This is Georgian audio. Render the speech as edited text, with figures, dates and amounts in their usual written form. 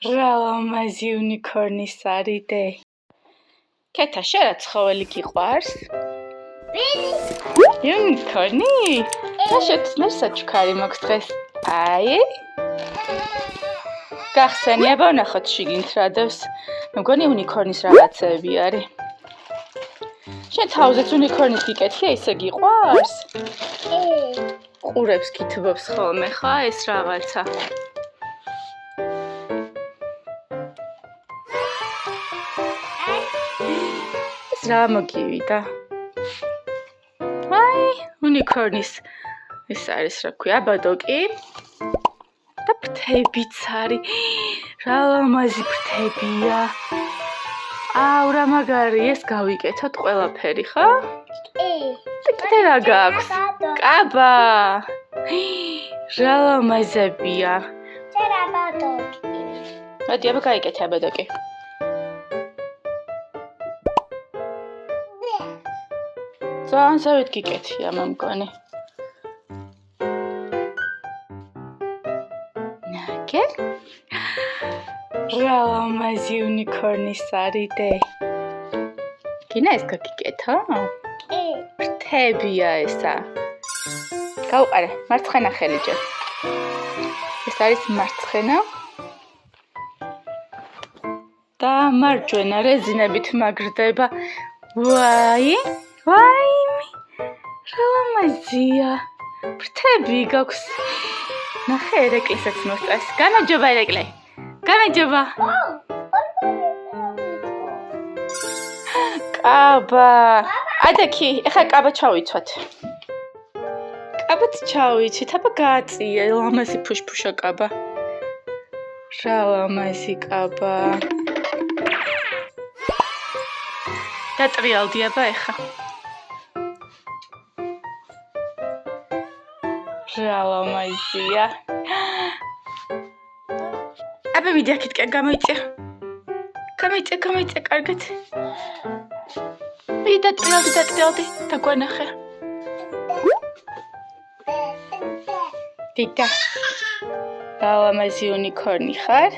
რა ლამაზი უნიკორნის არიდე. კეთა, შენ რა ცხოველი გიყვარს? უნიკორნი? შენ საჩუქარი მაქვს დღეს. აი. გახსენია, ვნახოთ შიგნით რა დევს. მგონი უნიკორნის რაღაცები არის. შენ თავზეც უნიკორნის გიკეთია, ისე გიყვარს? ყურებს გითბობს ხოლმე ხა ეს რაღაცა. ეს რა მოგივიდა? აი, უნიკორნის ეს არის რა ქვია, ბადოკი. და ფრთებიც არის. რა ლამაზი ფრთებია. აუ, რა მაგარი, ეს გავიკეთოთ ყველაფერი, ხო? კიდე რა გაქვს? კაბა. რა ლამაზებია. წერა ბადოკი. მოდი, აბა გაიკეთე ბადოკი. ძალიან ზევით გიკეთია, მომგონი. ნაგე? რა ლამაზი უნიკორნის არიდე. გინა ეს გაგიკეთო? ფრთებია ესა. გავყარე, მარცხენა ხელი ჯერ. ეს არის მარცხენა. და მარჯვენა რეზინებით მაგრდება. ვაი, ვაიმე. რა ლამაზია. ფრთები გაქვს. ნახე, ერეკლესაც მოსწას. განაჯობა ერეკლე. განაჯობა. კაბა. ადაკი, ეხლა კაბა ჩავიცვათ. კაბაც ჩავიცვით, აბა გააწია, ლამაზი ფუშფუშა კაბა. რა ლამაზი კაბა. დატრიალდი აბა ეხლა. რა ლამაზია. აბა მიდი აქეთკენ გამოიწია. გამოიწია კარგად. მიდი დატრიალდი, დაგვანახე. დიდა. რა ლამაზი უნიკორნი ხარ?